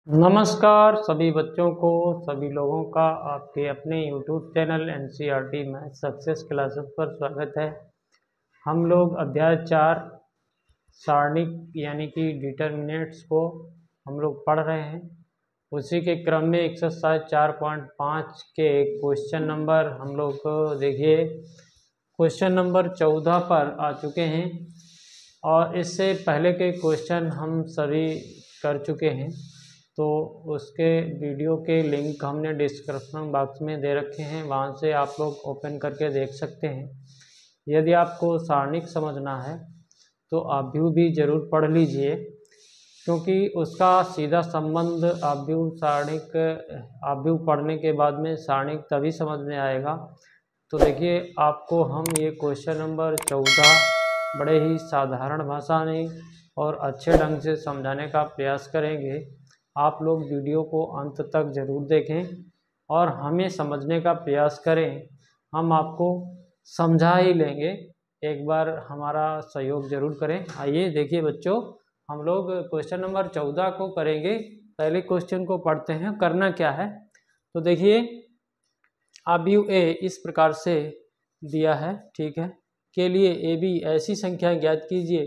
नमस्कार सभी बच्चों को, सभी लोगों का आपके अपने YouTube channel NCERT math success classes पर स्वागत है। हम लोग अध्याय 4 सारणिक यानी कि डिटर्मिनेंट्स को हम लोग पढ़ रहे हैं। उसी के क्रम में एक्सरसाइज 4.5 के क्वेश्चन नंबर हम लोग देखिए क्वेश्चन नंबर 14 पर आ चुके हैं और इससे पहले के क्वेश्चन हम सभी कर चुके हैं, तो उसके वीडियो के लिंक हमने डिस्क्रिप्शन बॉक्स में दे रखे हैं, वहाँ से आप लोग ओपन करके देख सकते हैं। यदि आपको सारणिक समझना है तो आव्यूह भी ज़रूर पढ़ लीजिए, क्योंकि उसका सीधा संबंध आव्यूह पढ़ने के बाद में सारणिक तभी समझ में आएगा। तो देखिए, आपको हम ये क्वेश्चन नंबर 14 बड़े ही साधारण भाषा में और अच्छे ढंग से समझाने का प्रयास करेंगे। आप लोग वीडियो को अंत तक ज़रूर देखें और हमें समझने का प्रयास करें। हम आपको समझा ही लेंगे, एक बार हमारा सहयोग ज़रूर करें। आइए देखिए बच्चों, हम लोग क्वेश्चन नंबर 14 को करेंगे। पहले क्वेश्चन को पढ़ते हैं। करना क्या है, तो देखिए आव्यूह ए इस प्रकार से दिया है, ठीक है। के लिए ए बी ऐसी संख्याएं ज्ञात कीजिए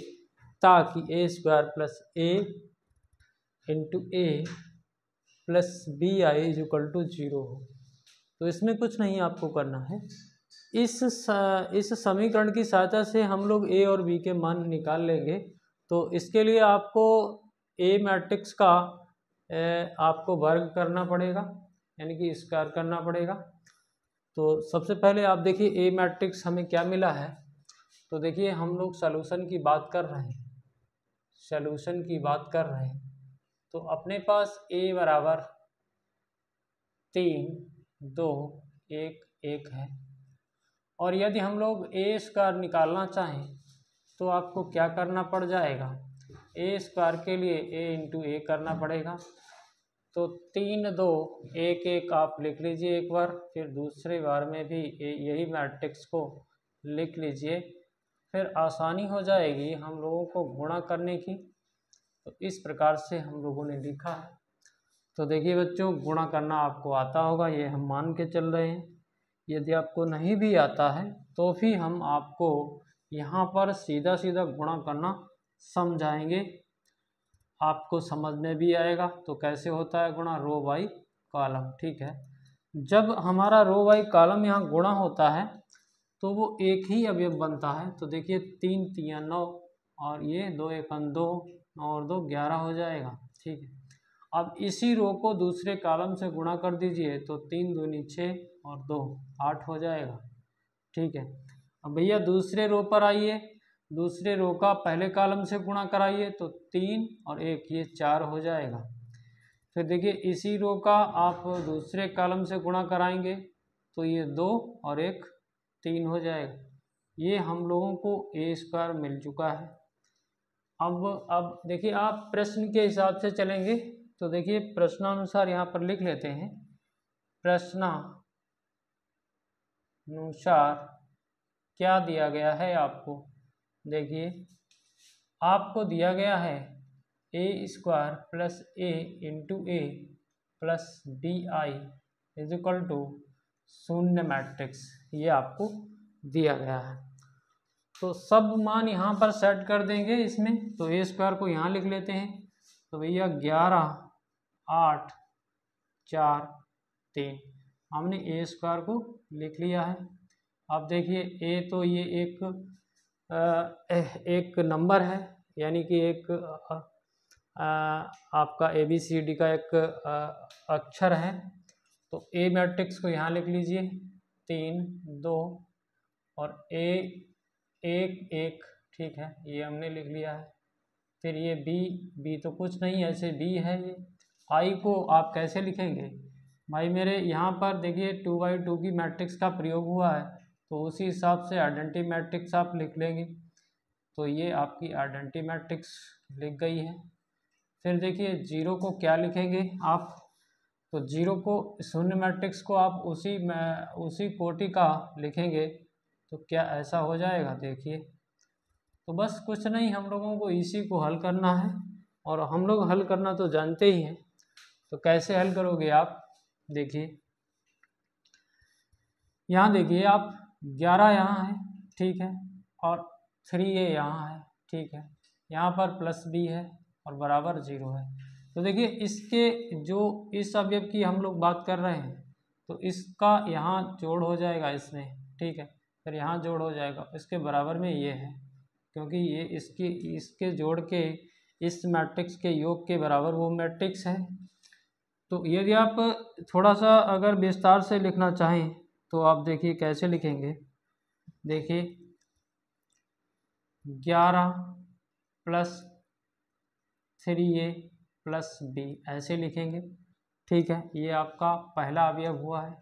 ताकि A square plus A into A plus B I is equal to 0 हो। तो इसमें कुछ नहीं आपको करना है। इस समीकरण की सहायता से हम लोग ए और बी के मान निकाल लेंगे। तो इसके लिए आपको ए मैट्रिक्स का आपको वर्ग करना पड़ेगा, यानी कि स्क्वायर करना पड़ेगा। तो सबसे पहले आप देखिए ए मैट्रिक्स हमें क्या मिला है। तो देखिए हम लोग सॉल्यूशन की बात कर रहे हैं, तो अपने पास a बराबर 3, 2, 1, 1 है। और यदि हम लोग a स्क्वायर निकालना चाहें तो आपको क्या करना पड़ जाएगा, a स्क्वायर के लिए a इंटू ए करना पड़ेगा। तो 3, 2, 1, 1 आप लिख लीजिए एक बार, फिर दूसरे बार में भी यही मैट्रिक्स को लिख लीजिए, फिर आसानी हो जाएगी हम लोगों को गुणा करने की। तो इस प्रकार से हम लोगों ने लिखा है। तो देखिए बच्चों, गुणा करना आपको आता होगा, ये हम मान के चल रहे हैं। यदि आपको नहीं भी आता है तो भी हम आपको यहाँ पर सीधा सीधा गुणा करना समझाएंगे, आपको समझ में भी आएगा। तो कैसे होता है गुणा, रो बाई कॉलम, ठीक है। जब हमारा रो बाई कॉलम यहाँ गुणा होता है तो वो एक ही अवयव बनता है। तो देखिए 3 3 9 और ये 2 1 2 और 2 11 हो जाएगा, ठीक है। अब इसी रो को दूसरे कॉलम से गुणा कर दीजिए, तो 3 दूनी 6 और 2 8 हो जाएगा, ठीक है। अब भैया दूसरे रो पर आइए, दूसरे रो का पहले कॉलम से गुणा कराइए, तो 3 और 1 ये 4 हो जाएगा। फिर देखिए इसी रो का आप दूसरे कॉलम से गुणा कराएंगे तो ये 2 और 1 3 हो जाएगा। ये हम लोगों को ए स्क्वायर मिल चुका है। अब देखिए आप प्रश्न के हिसाब से चलेंगे, तो देखिए प्रश्नानुसार यहाँ पर लिख लेते हैं। प्रश्नानुसार क्या दिया गया है आपको, देखिए आपको दिया गया है A square plus A into A plus B I is equal to शून्य मैट्रिक्स, ये आपको दिया गया है। तो सब मान यहाँ पर सेट कर देंगे इसमें। तो ए स्क्वायर को यहाँ लिख लेते हैं, तो भैया 11 8 4 3 हमने ए स्क्वायर को लिख लिया है। अब देखिए ए तो ये एक नंबर है, यानी कि एक आपका ABCD का एक अक्षर है। तो ए मैट्रिक्स को यहाँ लिख लीजिए, 3 2 और ए 1 1, ठीक है, ये हमने लिख लिया है। फिर ये बी तो कुछ नहीं, ऐसे बी है। ये आई को आप कैसे लिखेंगे भाई मेरे, यहाँ पर देखिए 2×2 की मैट्रिक्स का प्रयोग हुआ है, तो उसी हिसाब से आइडेंटिटी मैट्रिक्स आप लिख लेंगे। तो ये आपकी आइडेंटिटी मैट्रिक्स लिख गई है। फिर देखिए 0 को क्या लिखेंगे आप, तो 0 को शून्य मैट्रिक्स को आप उसी कोटि का लिखेंगे, तो क्या ऐसा हो जाएगा, देखिए। तो बस कुछ नहीं, हम लोगों को इसी को हल करना है, और हम लोग हल करना तो जानते ही हैं। तो कैसे हल करोगे आप, देखिए यहाँ देखिए आप 11 यहाँ है, ठीक है, और 3a यहाँ है, ठीक है, यहाँ पर प्लस b है और बराबर 0 है। तो देखिए इसके जो इस अवयव की हम लोग बात कर रहे हैं तो इसका यहाँ जोड़ हो जाएगा इसमें, ठीक है, फिर यहाँ जोड़ हो जाएगा, इसके बराबर में ये है, क्योंकि ये इसके जोड़ के इस मैट्रिक्स के योग के बराबर वो मैट्रिक्स है। तो यदि आप थोड़ा सा अगर विस्तार से लिखना चाहें तो आप देखिए कैसे लिखेंगे, देखिए 11 प्लस 3a प्लस b ऐसे लिखेंगे, ठीक है, ये आपका पहला अवयव हुआ है।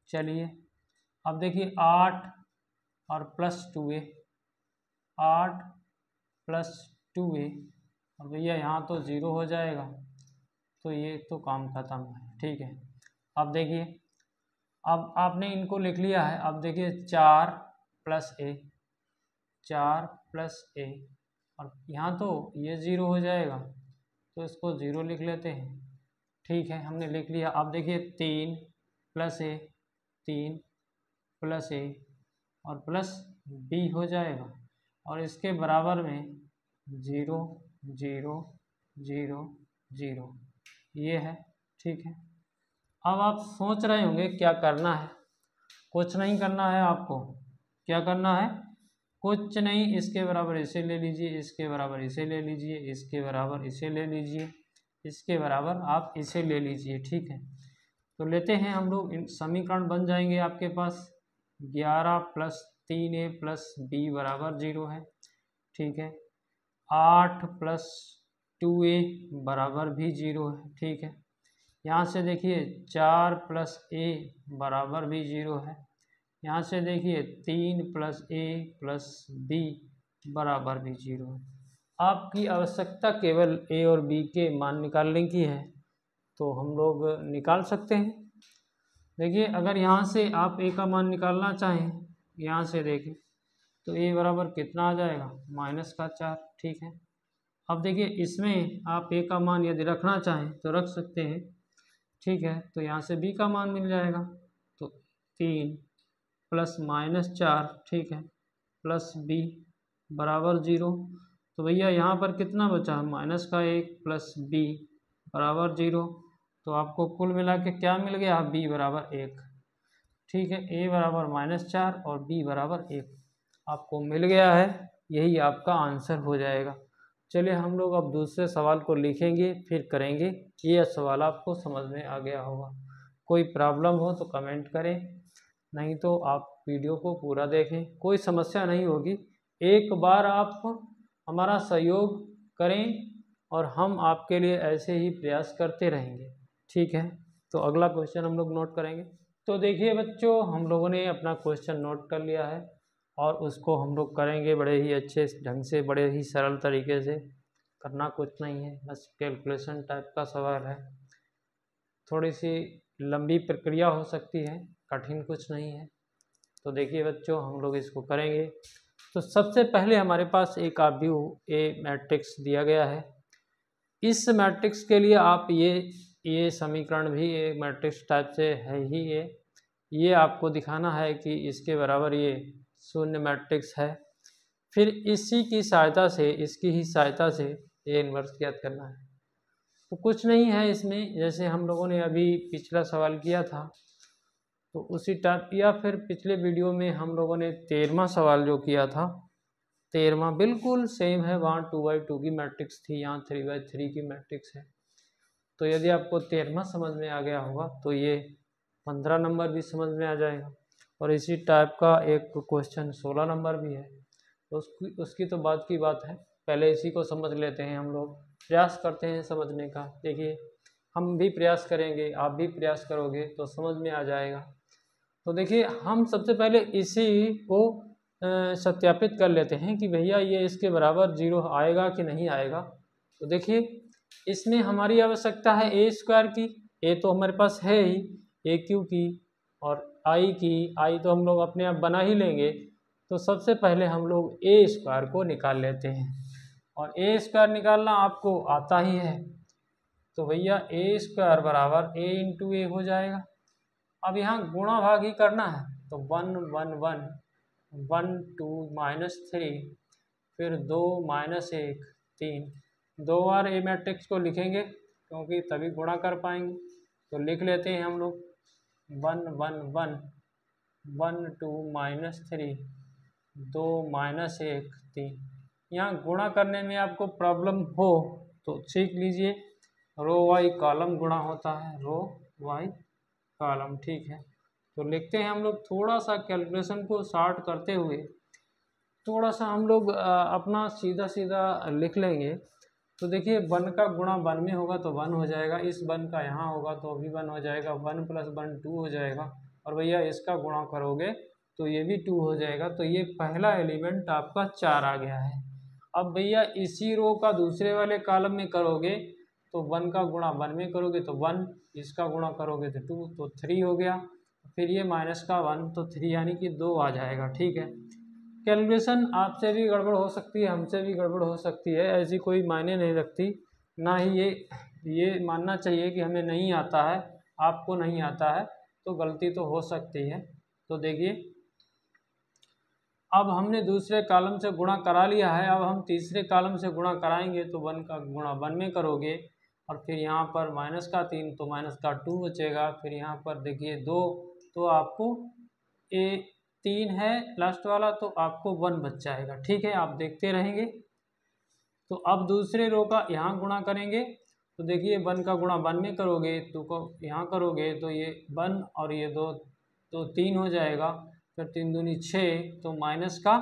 चलिए अब देखिए 8 और प्लस 2a, 8 प्लस 2a, और भैया यहाँ तो 0 हो जाएगा, तो ये तो काम खत्म है, ठीक है। अब देखिए अब आपने इनको लिख लिया है, अब देखिए 4 प्लस a, 4 प्लस a, और यहाँ तो ये 0 हो जाएगा, तो इसको 0 लिख लेते हैं, ठीक है, हमने लिख लिया। अब देखिए 3 प्लस a, 3 प्लस a और प्लस b हो जाएगा, और इसके बराबर में 0 0 0 0 ये है, ठीक है। अब आप सोच रहे होंगे क्या करना है, कुछ नहीं करना है आपको, क्या करना है, कुछ नहीं, इसके बराबर इसे ले लीजिए, इसके बराबर इसे ले लीजिए, इसके बराबर इसे ले लीजिए, इसके बराबर आप इसे ले लीजिए, ठीक है। तो लेते हैं हम लोग, समीकरण बन जाएंगे आपके पास 11 प्लस 3a प्लस b बराबर 0 है, ठीक है, 8 प्लस 2a बराबर भी 0 है, ठीक है। यहाँ से देखिए 4 प्लस a बराबर भी 0 है, यहाँ से देखिए 3 प्लस a प्लस b बराबर भी 0 है। आपकी आवश्यकता केवल a और b के मान निकालने की है, तो हम लोग निकाल सकते हैं। देखिए अगर यहाँ से आप a का मान निकालना चाहें, यहाँ से देखें तो a बराबर कितना आ जाएगा, -4, ठीक है। अब देखिए इसमें आप a का मान यदि रखना चाहें तो रख सकते हैं, ठीक है, तो यहाँ से b का मान मिल जाएगा, तो 3 प्लस -4, ठीक है, प्लस b बराबर 0, तो भैया यहाँ पर कितना बचा, -1 प्लस b बराबर 0, तो आपको कुल मिला के क्या मिल गया, b बराबर 1, ठीक है, a बराबर -4 और b बराबर 1 आपको मिल गया है, यही आपका आंसर हो जाएगा। चलिए हम लोग अब दूसरे सवाल को लिखेंगे फिर करेंगे। ये सवाल आपको समझ में आ गया होगा, कोई प्रॉब्लम हो तो कमेंट करें, नहीं तो आप वीडियो को पूरा देखें, कोई समस्या नहीं होगी। एक बार आप हमारा सहयोग करें और हम आपके लिए ऐसे ही प्रयास करते रहेंगे, ठीक है। तो अगला क्वेश्चन हम लोग नोट करेंगे। तो देखिए बच्चों, हम लोगों ने अपना क्वेश्चन नोट कर लिया है और उसको हम लोग करेंगे बड़े ही अच्छे ढंग से, बड़े ही सरल तरीके से। करना कुछ नहीं है, बस कैलकुलेशन टाइप का सवाल है, थोड़ी सी लंबी प्रक्रिया हो सकती है, कठिन कुछ नहीं है। तो देखिए बच्चों, हम लोग इसको करेंगे। तो सबसे पहले हमारे पास एक अवयव ए मैट्रिक्स दिया गया है। इस मैट्रिक्स के लिए आप ये समीकरण भी एक मैट्रिक्स टाइप से है ही, ये आपको दिखाना है कि इसके बराबर ये शून्य मैट्रिक्स है। फिर इसी की सहायता से, इसकी ही सहायता से ए इन्वर्स ज्ञात करना है। तो कुछ नहीं है इसमें, जैसे हम लोगों ने अभी पिछला सवाल किया था तो उसी टाइप, या फिर पिछले वीडियो में हम लोगों ने 13वां सवाल जो किया था, 13वां बिल्कुल सेम है, वहाँ 2×2 की मैट्रिक्स थी, यहाँ 3×3 की मैट्रिक्स है। तो यदि आपको 13वां समझ में आ गया होगा तो ये 15 नंबर भी समझ में आ जाएगा। और इसी टाइप का एक क्वेश्चन 16 नंबर भी है, तो उसकी तो बात की बात है, पहले इसी को समझ लेते हैं। हम लोग प्रयास करते हैं समझने का, देखिए हम भी प्रयास करेंगे, आप भी प्रयास करोगे तो समझ में आ जाएगा। तो देखिए हम सबसे पहले इसी को सत्यापित कर लेते हैं कि भैया ये इसके बराबर 0 आएगा कि नहीं आएगा। तो देखिए इसमें हमारी आवश्यकता है a² की, a तो हमारे पास है ही, AQ की, और I की, I तो हम लोग अपने आप बना ही लेंगे। तो सबसे पहले हम लोग a² को निकाल लेते हैं, और a² निकालना आपको आता ही है। तो भैया ए स्क्वायर बराबर ए इंटू ए हो जाएगा। अब यहाँ गुणा भाग ही करना है, तो 1 1 1 1 2 -3 फिर 2 -1 3, 2 बार ए मैट्रिक्स को लिखेंगे क्योंकि तभी गुणा कर पाएंगे। तो लिख लेते हैं हम लोग 1 1 1 1 2 -3 2 -1 3। यहाँ गुणा करने में आपको प्रॉब्लम हो तो सीख लीजिए, रो वाई कॉलम गुणा होता है, रो वाई कॉलम, ठीक है। तो लिखते हैं हम लोग, थोड़ा सा कैलकुलेशन को शॉर्ट करते हुए थोड़ा सा हम लोग अपना सीधा सीधा लिख लेंगे। तो देखिए 1 का गुणा 1 में होगा तो 1 हो जाएगा, इस 1 का यहाँ होगा तो भी 1 हो जाएगा, 1 + 1 2 हो जाएगा, और भैया इसका गुणा करोगे तो ये भी 2 हो जाएगा। तो ये पहला एलिमेंट आपका 4 आ गया है। अब भैया इसी रो का दूसरे वाले कॉलम में करोगे तो 1 का गुणा 1 में करोगे तो 1, इसका गुणा करोगे तो 2, तो 3 हो गया। फिर ये माइनस का 1 तो 3 यानी कि 2 आ जाएगा, ठीक है। कैलकुलेशन आपसे भी गड़बड़ हो सकती है, हमसे भी गड़बड़ हो सकती है, ऐसी कोई मायने नहीं रखती। ना ही ये मानना चाहिए कि हमें नहीं आता है, आपको नहीं आता है, तो गलती तो हो सकती है। तो देखिए अब हमने दूसरे कॉलम से गुणा करा लिया है, अब हम तीसरे कॉलम से गुणा कराएंगे तो 1 का गुणा 1 में करोगे, और फिर यहाँ पर माइनस का 3 तो माइनस का 2 बचेगा। फिर यहाँ पर देखिए 2, तो आपको 3 है लास्ट वाला, तो आपको 1 बच जाएगा, ठीक है। आप देखते रहेंगे। तो अब दूसरे रो का यहाँ गुणा करेंगे, तो देखिए 1 का गुणा 1 में करोगे, 2 को यहाँ करोगे तो ये 1 और ये 2 तो 3 हो जाएगा। फिर 3 दूनी 6 तो माइनस का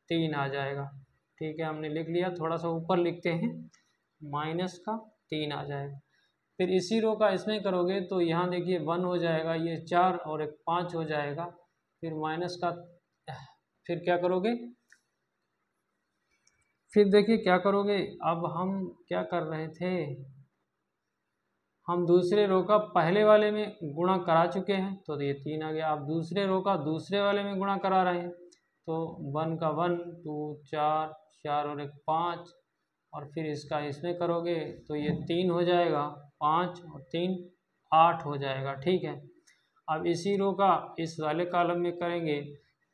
3 आ जाएगा, ठीक है। हमने लिख लिया, थोड़ा सा ऊपर लिखते हैं, माइनस का 3 आ जाएगा। फिर इसी रो का इसमें करोगे तो यहाँ देखिए 1 हो जाएगा, ये 4 और एक 5 हो जाएगा। फिर माइनस का, फिर क्या करोगे, फिर देखिए क्या करोगे। अब हम क्या कर रहे थे, हम दूसरे रो का पहले वाले में गुणा करा चुके हैं तो ये 3 आ गया। अब दूसरे रो का दूसरे वाले में गुणा करा रहे हैं, तो 1 का 1 2 4 4 और एक 5, और फिर इसका इसमें करोगे तो ये 3 हो जाएगा, 5 और 3 8 हो जाएगा, ठीक है। अब इसी रो का इस वाले कॉलम में करेंगे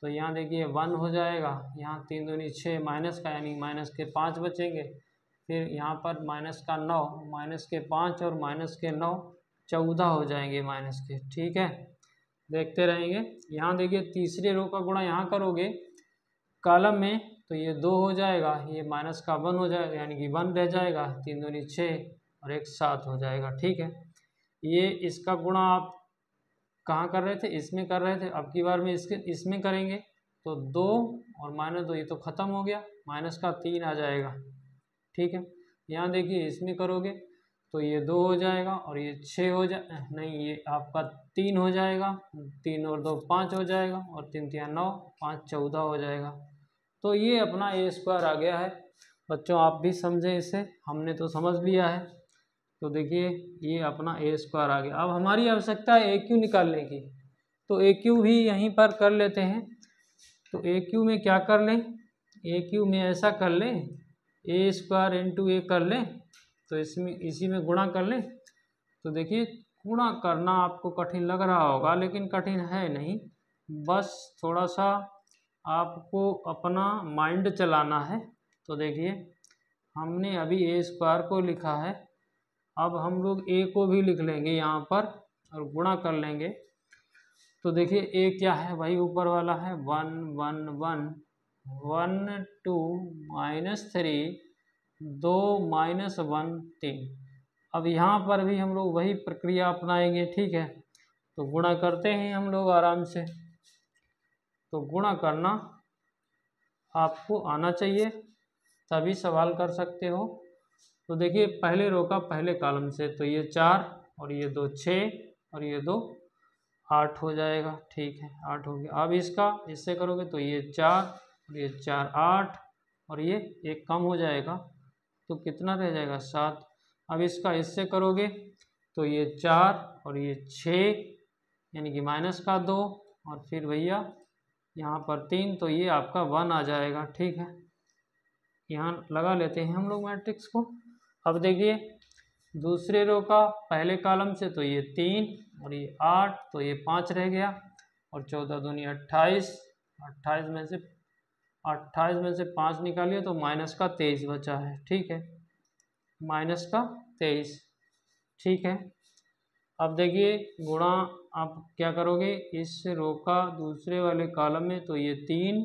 तो यहाँ देखिए 1 हो जाएगा, यहाँ 3 दूनी 6 माइनस का यानी माइनस के 5 बचेंगे। फिर यहाँ पर माइनस का 9, माइनस के 5 और माइनस के 9 14 हो जाएंगे माइनस के, ठीक है। देखते रहेंगे। यहाँ देखिए तीसरे रो का गुणा यहाँ करोगे कॉलम में तो ये 2 हो जाएगा, ये माइनस का 1 हो जाएगा यानी कि 1 रह जाएगा, 3 दूनी 6 और एक 7 हो जाएगा, ठीक है। ये इसका गुणा आप कहाँ कर रहे थे, इसमें कर रहे थे, अब की बार में इसमें करेंगे तो 2 और -2 ये तो ख़त्म हो गया, माइनस का 3 आ जाएगा, ठीक है। यहाँ देखिए इसमें करोगे तो ये 2 हो जाएगा और ये 6 हो नहीं, ये आपका 3 हो जाएगा, 3 और 2 5 हो जाएगा, और 3 3 9 5 14 हो जाएगा। तो ये अपना ए स्क्वायर आ गया है। बच्चों आप भी समझें इसे, हमने तो समझ लिया है। तो देखिए ये अपना ए स्क्वायर आ गया। अब हमारी आवश्यकता है ए क्यू निकालने की, तो ए क्यू भी यहीं पर कर लेते हैं। तो ए क्यू में क्या कर लें, ए क्यू में ऐसा कर लें, ए स्क्वायर इंटू ए कर लें, तो इसमें इसी में गुणा कर लें। तो देखिए गुणा करना आपको कठिन लग रहा होगा, लेकिन कठिन है नहीं, बस थोड़ा सा आपको अपना माइंड चलाना है। तो देखिए हमने अभी ए स्क्वायर को लिखा है, अब हम लोग ए को भी लिख लेंगे यहाँ पर और गुणा कर लेंगे। तो देखिए ए क्या है, वही ऊपर वाला है, 1 1 1 1 2 -3 2 -1 3। अब यहाँ पर भी हम लोग वही प्रक्रिया अपनाएंगे, ठीक है। तो गुणा करते हैं हम लोग आराम से। तो गुणा करना आपको आना चाहिए, तभी सवाल कर सकते हो। तो देखिए पहले रो का पहले कॉलम से, तो ये 4 और ये 2 6 और ये 2 8 हो जाएगा, ठीक है, 8 हो गया। अब इसका इससे करोगे तो ये 4 और ये 4 8 और ये 1 कम हो जाएगा, तो कितना रह जाएगा 7। अब इसका इससे करोगे तो ये 4 और ये 6 यानी कि माइनस का 2 और फिर भैया यहाँ पर 3, तो ये आपका 1 आ जाएगा, ठीक है। यहाँ लगा लेते हैं हम लोग मैट्रिक्स को। अब देखिए दूसरे रो का पहले कॉलम से तो ये 3 और ये 8, तो ये 5 रह गया, और 14 दूनी 28, 28 में से 5 निकालिए तो माइनस का 23 बचा है। ठीक है, माइनस का 23। ठीक है, अब देखिए गुणा आप क्या करोगे, इस रो का दूसरे वाले कॉलम में तो ये 3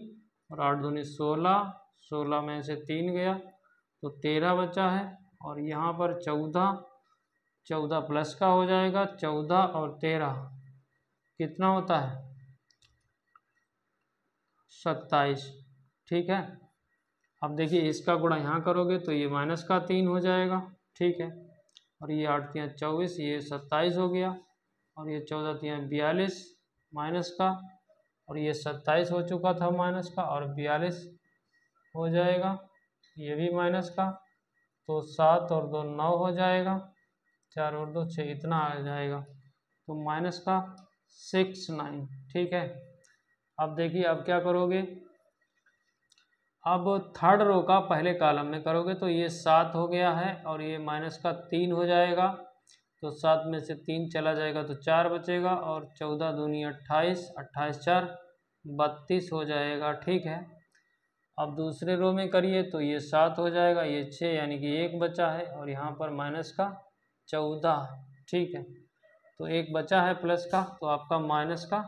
और 8 दूनी 16, 16 में से 3 गया तो 13 बचा है, और यहाँ पर 14, 14 प्लस का हो जाएगा, 14 और 13 कितना होता है, 27। ठीक है, अब देखिए इसका गुणा यहाँ करोगे तो ये माइनस का 3 हो जाएगा। ठीक है, और ये 8 3 24, ये 27 हो गया, और ये 14 3 42 माइनस का, और ये 27 हो चुका था माइनस का, और 42 हो जाएगा, ये भी माइनस का, तो 7 और 2 9 हो जाएगा, 4 और 2 6, इतना आ जाएगा, तो माइनस का 6 9। ठीक है, अब देखिए अब क्या करोगे, अब थर्ड रो का पहले कॉलम में करोगे तो ये 7 हो गया है, और ये माइनस का 3 हो जाएगा, तो 7 में से 3 चला जाएगा तो 4 बचेगा, और 14 दूनी 28, 28 4 32 हो जाएगा। ठीक है, अब दूसरे रो में करिए तो ये 7 हो जाएगा, ये 6 यानी कि 1 बचा है, और यहाँ पर माइनस का 14। ठीक है, तो 1 बचा है प्लस का, तो आपका माइनस का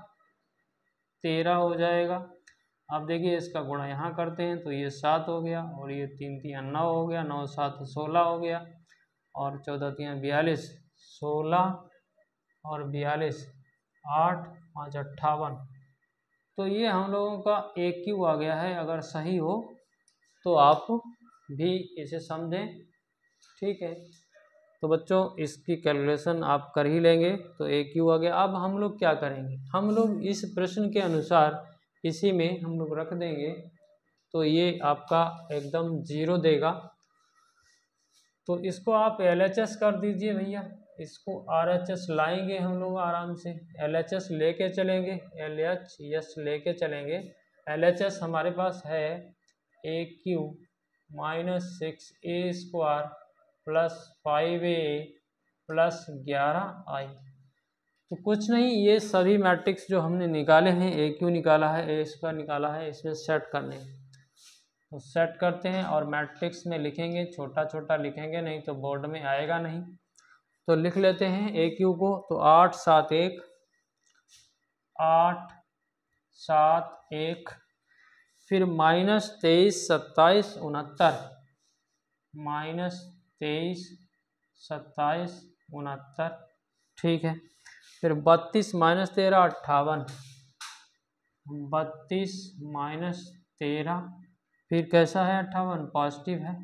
13 हो जाएगा। अब देखिए इसका गुणा यहाँ करते हैं तो ये 7 हो गया, और ये 3 3 9 हो गया, 9 7 16 हो गया, और 14 3 42, 16 और 42 8 5 58, तो ये हम लोगों का AQ आ गया है। अगर सही हो तो आप भी इसे समझें। ठीक है, तो बच्चों इसकी कैलकुलेशन आप कर ही लेंगे, तो AQ आ गया। अब हम लोग क्या करेंगे, हम लोग इस प्रश्न के अनुसार इसी में हम लोग रख देंगे, तो ये आपका एकदम 0 देगा, तो इसको आप LHS कर दीजिए भैया, इसको RHS लाएंगे हम लोग आराम से, LHS लेके चलेंगे, LHS लेके चलेंगे। LHS हमारे पास है AQ -6A² plus 5A plus 11I। तो कुछ नहीं, ये सभी मैट्रिक्स जो हमने निकाले हैं, AQ निकाला है, A² निकाला है, इसमें सेट करने हैं, तो सेट करते हैं और मैट्रिक्स में लिखेंगे, छोटा छोटा लिखेंगे, नहीं तो बोर्ड में आएगा नहीं। तो लिख लेते हैं AQ को, तो 8 7 1, 8 7 1, फिर -23 27 69, -23 27 69। ठीक है, फिर 32 -13 58, 32 -13, फिर कैसा है 58 पॉजिटिव है,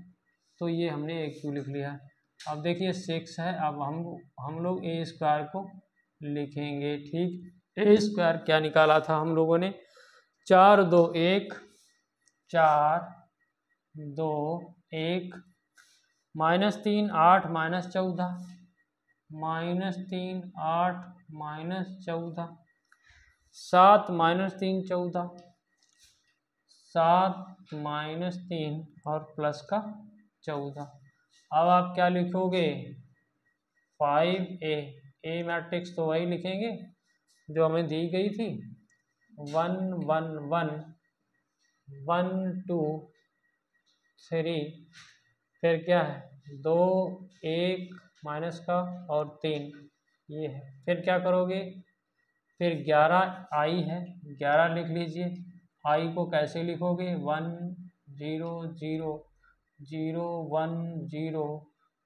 तो ये हमने AQ लिख लिया है। अब देखिए 6 है, अब हम लोग A² को लिखेंगे। ठीक, A² क्या निकाला था हम लोगों ने, 4 2 1, 4 2 1, -3 8 -14, -3 8 -14, 7 -3 14, 7 -3 और प्लस का 14। अब आप क्या लिखोगे, 5A, A मैट्रिक्स तो वही लिखेंगे जो हमें दी गई थी, 1 1 1 1 2 3, फिर क्या है 2 1 माइनस का और 3, ये है। फिर क्या करोगे, फिर 11I है, 11 लिख लीजिए। I को कैसे लिखोगे, 1 0 0 0 1 0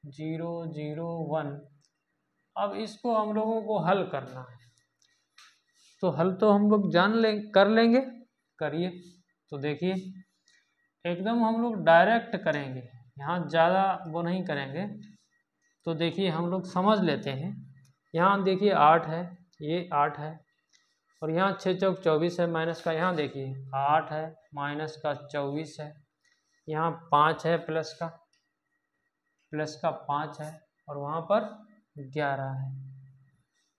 0 0 1। अब इसको हम लोगों को हल करना है, तो हल तो हम लोग कर लेंगे, करिए। तो देखिए एकदम हम लोग डायरेक्ट करेंगे, यहाँ ज़्यादा वो नहीं करेंगे। तो देखिए हम लोग समझ लेते हैं, यहाँ देखिए 8 है, ये 8 है, और यहाँ 6 चौक 24 है, माइनस का, यहाँ देखिए 8 है, माइनस का 24 है, यहाँ 5 है, प्लस का 5 है, और वहाँ पर 11 है।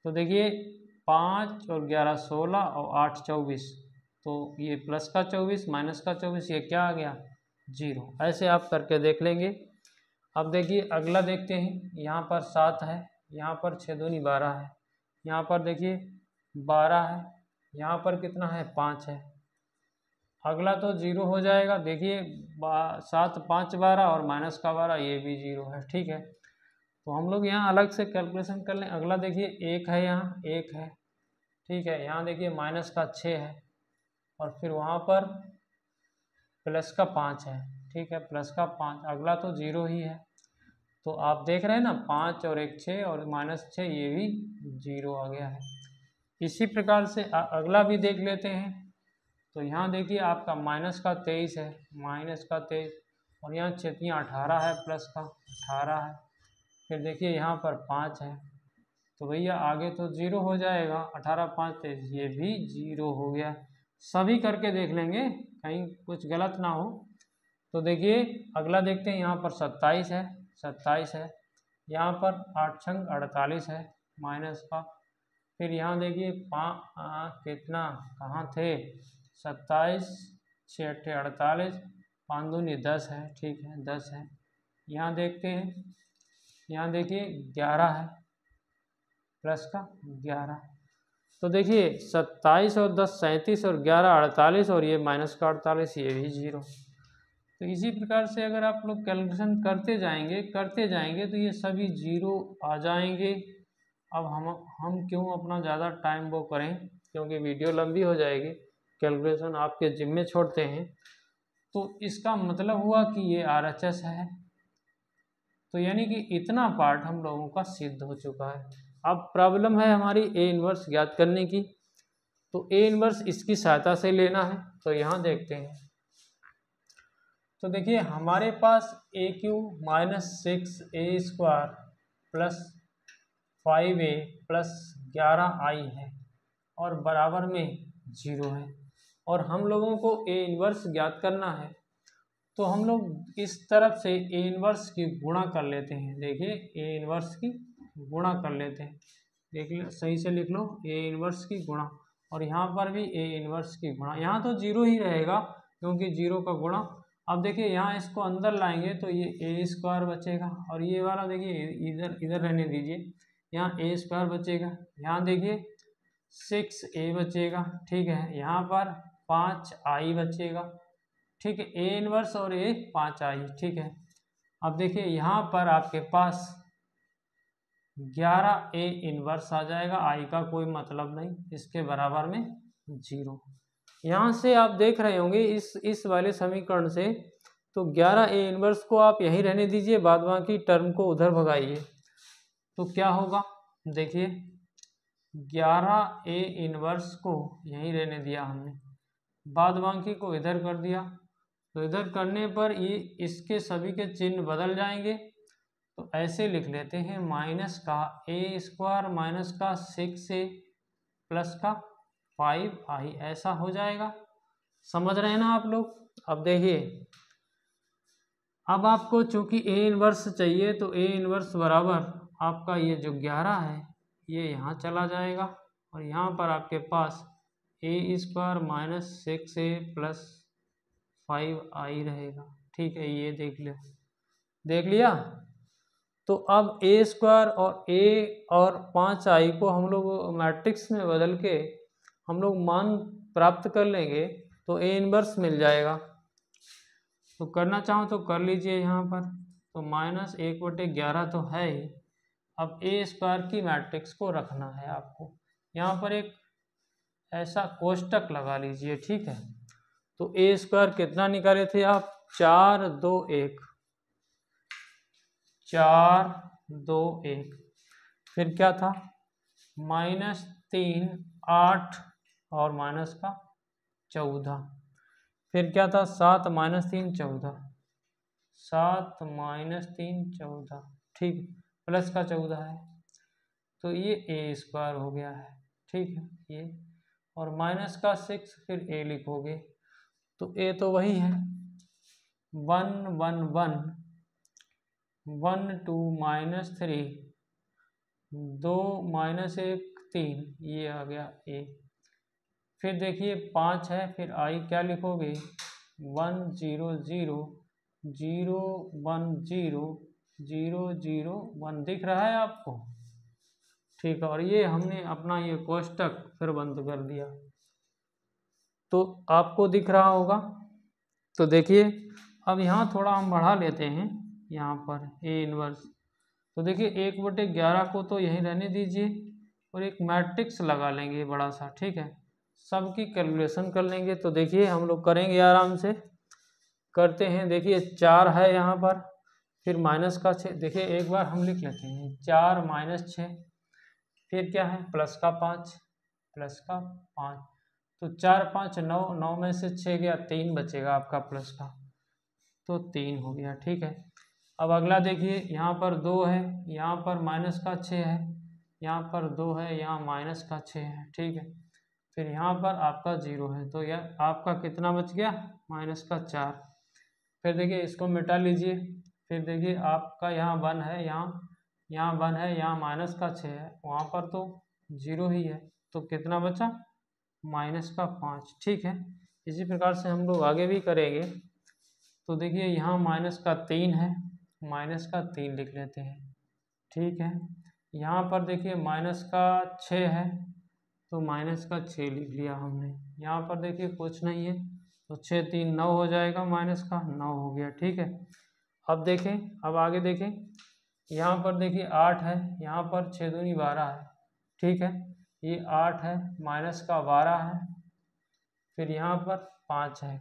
तो देखिए 5 और 11 16 और 8 24, तो ये प्लस का 24 माइनस का 24, ये क्या आ गया 0। ऐसे आप करके देख लेंगे। अब देखिए अगला देखते हैं, यहाँ पर 7 है, यहाँ पर 6 दूनी 12 है, यहाँ पर देखिए 12 है, यहाँ पर कितना है 5 है। अगला तो 0 हो जाएगा, देखिए 7 5 12 और माइनस का 12 ये भी 0 है, ठीक है। तो हम लोग यहाँ अलग से कैलकुलेशन कर लें। अगला देखिए 1 है, यहाँ 1 है, ठीक है। यहाँ देखिए माइनस का 6 है और फिर वहाँ पर प्लस का 5 है, ठीक है, प्लस का 5। अगला तो 0 ही है, तो आप देख रहे हैं ना 5 और 1 6 और माइनस 6 ये भी 0 आ गया है। इसी प्रकार से अगला भी देख लेते हैं। तो यहाँ देखिए आपका माइनस का 23 है, माइनस का 23 और यहाँ 6 18 है, प्लस का 18 है। फिर देखिए यहाँ पर 5 है, तो भैया आगे तो 0 हो जाएगा, 18 5 23 ये भी 0 हो गया। सभी करके देख लेंगे कहीं कुछ गलत ना हो। तो देखिए अगला देखते हैं, यहाँ पर 27 है, 27 है, यहाँ पर 8 छंग 48 है, माइनस का। फिर यहाँ देखिए कितना कहाँ थे, 27 6 8 48 5 दूनी 10 है, ठीक है 10 है। यहाँ देखते हैं, यहाँ देखिए 11 है, प्लस का 11। तो देखिए 27 और 10 37 और 11 48 और ये माइनस का 48 ये भी 0। तो इसी प्रकार से अगर आप लोग कैलकुलेशन करते जाएंगे तो ये सभी 0 आ जाएंगे। अब हम क्यों अपना ज़्यादा टाइम वो करें, क्योंकि वीडियो लंबी हो जाएगी, कैलकुलेशन आपके जिम्मे छोड़ते हैं। तो इसका मतलब हुआ कि ये RHS है, तो यानी कि इतना पार्ट हम लोगों का सिद्ध हो चुका है। अब प्रॉब्लम है हमारी A इन्वर्स ज्ञात करने की, तो A इन्वर्स इसकी सहायता से लेना है। तो यहाँ देखते हैं, तो देखिए हमारे पास AQ minus 6A² plus 5A plus 11I है और बराबर में 0 है, और हम लोगों को A इन्वर्स ज्ञात करना है। तो हम लोग इस तरफ से A इन्वर्स की गुणा कर लेते हैं। देखिए A इन्वर्स की गुणा कर लेते हैं, देख लो सही से लिख लो, A इन्वर्स की गुणा, और यहाँ पर भी A इन्वर्स की गुणा। यहाँ तो 0 ही रहेगा क्योंकि 0 का गुणा। अब देखिए यहाँ इसको अंदर लाएंगे तो ये A² बचेगा, और ये वाला देखिए इधर रहने दीजिए, यहाँ A² बचेगा। यहाँ देखिए 6A बचेगा, ठीक है। यहाँ पर 5I बचेगा, ठीक है, A इन्वर्स और A 5I, ठीक है। अब देखिए यहाँ पर आपके पास 11A इन्वर्स आ जाएगा, I का कोई मतलब नहीं, इसके बराबर में 0। यहाँ से आप देख रहे होंगे इस वाले समीकरण से, तो 11A इन्वर्स को आप यहीं रहने दीजिए, बाद बाकी टर्म को उधर भगाइए। तो क्या होगा, देखिए 11A इन्वर्स को यहीं रहने दिया हमने, बाद बाकी को इधर कर दिया। तो इधर करने पर ये इसके सभी के चिन्ह बदल जाएंगे। तो ऐसे लिख लेते हैं, माइनस का A² माइनस का 6A प्लस का 5I, ऐसा हो जाएगा। समझ रहे हैं ना आप लोग। अब देखिए, अब आपको चूंकि A इन्वर्स चाहिए, तो A इन्वर्स बराबर आपका ये जो 11 है ये यहाँ चला जाएगा, और यहाँ पर आपके पास A² minus 6A plus 5I रहेगा, ठीक है। ये देख लिया। तो अब A² और A और 5I को हम लोग मैट्रिक्स में बदल के हम लोग मान प्राप्त कर लेंगे, तो A इन्वर्स मिल जाएगा। तो करना चाहो तो कर लीजिए यहाँ पर। तो माइनस 1/11 तो है ही, अब A² की मैट्रिक्स को रखना है आपको। यहाँ पर एक ऐसा कोष्टक लगा लीजिए, ठीक है। तो A² कितना निकाले थे आप, 4 2 1, 4 2 1, फिर क्या था -3 8 और माइनस का 14, फिर क्या था 7 -3 14, 7 -3 14, ठीक, प्लस का 14 है। तो ये A² हो गया है, ठीक है ये, और माइनस का 6 फिर A लिखोगे, तो A तो वही है 1 1 1 1 2 -3 2 -1 3, ये आ गया A। फिर देखिए 5 है, फिर I क्या लिखोगे 1 0 0 0 1 0 001 दिख रहा है आपको, ठीक है। और ये हमने अपना ये कोष्टक फिर बंद कर दिया, तो आपको दिख रहा होगा। तो देखिए अब यहाँ थोड़ा हम बढ़ा लेते हैं, यहाँ पर ए इनवर्स, तो देखिए 1/11 को तो यहीं रहने दीजिए और एक मैट्रिक्स लगा लेंगे बड़ा सा, ठीक है। सबकी कैलकुलेशन कर लेंगे, तो देखिए हम लोग करेंगे आराम से, करते हैं। देखिए 4 है यहाँ पर, फिर माइनस का 6, देखिए एक बार हम लिख लेते हैं 4 - 6, फिर क्या है प्लस का 5, प्लस का 5, तो 4 5 9, 9 में से 6 गया, 3 बचेगा आपका प्लस का, तो 3 हो गया, ठीक है। अब अगला देखिए यहाँ पर 2 है, यहाँ पर माइनस का 6 है, यहाँ पर 2 है, यहाँ माइनस का 6 है, ठीक है। फिर यहाँ पर आपका 0 है, तो यह आपका कितना बच गया -4। फिर देखिए इसको मिटा लीजिए, फिर देखिए आपका यहाँ 1 है, यहाँ 1 है, यहाँ -6 है, वहाँ पर तो 0 ही है, तो कितना बचा -5, ठीक है। इसी प्रकार से हम लोग आगे भी करेंगे। तो देखिए यहाँ -3 है, -3 लिख लेते हैं, ठीक है। यहाँ पर देखिए -6 है, तो -6 लिख लिया हमने। यहाँ पर देखिए कुछ नहीं है, तो 6 3 9 हो जाएगा, -9 हो गया, ठीक है। अब देखें, अब आगे देखें, यहाँ पर देखिए 8 है, यहाँ पर 6 दूनी 12 है, ठीक है। ये 8 है, -12 है, फिर यहाँ पर 5 है,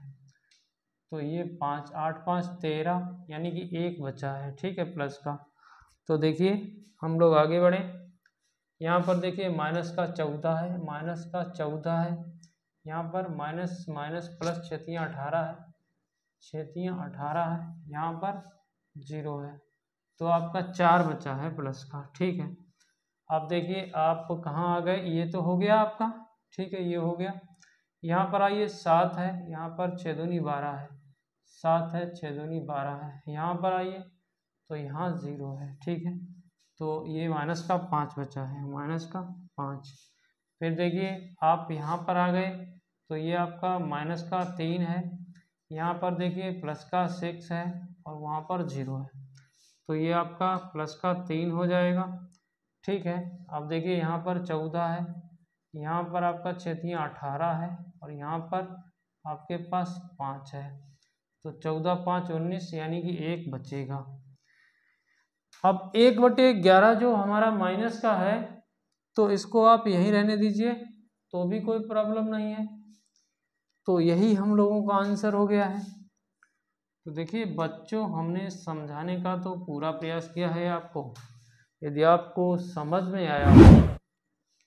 तो ये 5 8 5 13, यानी कि 1 बचा है, ठीक है, प्लस का। तो देखिए हम लोग आगे बढ़े, यहाँ पर देखिए -14 है, -14 है, यहाँ पर माइनस माइनस प्लस 6 18 है, 6 18 है, यहाँ पर 0 है, तो आपका 4 बचा है प्लस का, ठीक है। अब देखिए आप कहाँ आ गए, ये तो हो गया आपका, ठीक है, ये हो गया। यहाँ पर आइए 7 है, यहाँ पर 6 दूनी 12 है, 7 है, 6 दूनी 12 है, यहाँ पर आइए तो यहाँ 0 है, ठीक है। तो ये -5 बचा है, -5। फिर देखिए आप यहाँ पर आ गए, तो ये आपका -3 है, यहाँ पर देखिए +6 है, और वहाँ पर 0 है, तो ये आपका +3 हो जाएगा, ठीक है। अब देखिए यहाँ पर 14 है, यहाँ पर आपका 6 18 है, और यहाँ पर आपके पास 5 है, तो 14 5 19, यानी कि 1 बचेगा। अब 1/11 जो हमारा माइनस का है, तो इसको आप यहीं रहने दीजिए, तो भी कोई प्रॉब्लम नहीं है। तो यही हम लोगों का आंसर हो गया है। तो देखिए बच्चों, हमने समझाने का तो पूरा प्रयास किया है आपको। यदि आपको समझ में आया हो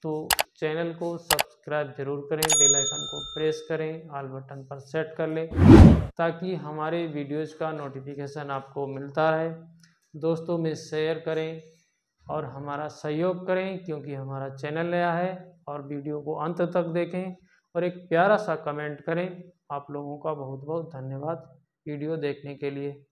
तो चैनल को सब्सक्राइब जरूर करें, बेल आइकन को प्रेस करें, ऑल बटन पर सेट कर लें, ताकि हमारे वीडियोज़ का नोटिफिकेशन आपको मिलता रहे। दोस्तों में शेयर करें और हमारा सहयोग करें, क्योंकि हमारा चैनल नया है, और वीडियो को अंत तक देखें और एक प्यारा सा कमेंट करें। आप लोगों का बहुत बहुत धन्यवाद वीडियो देखने के लिए।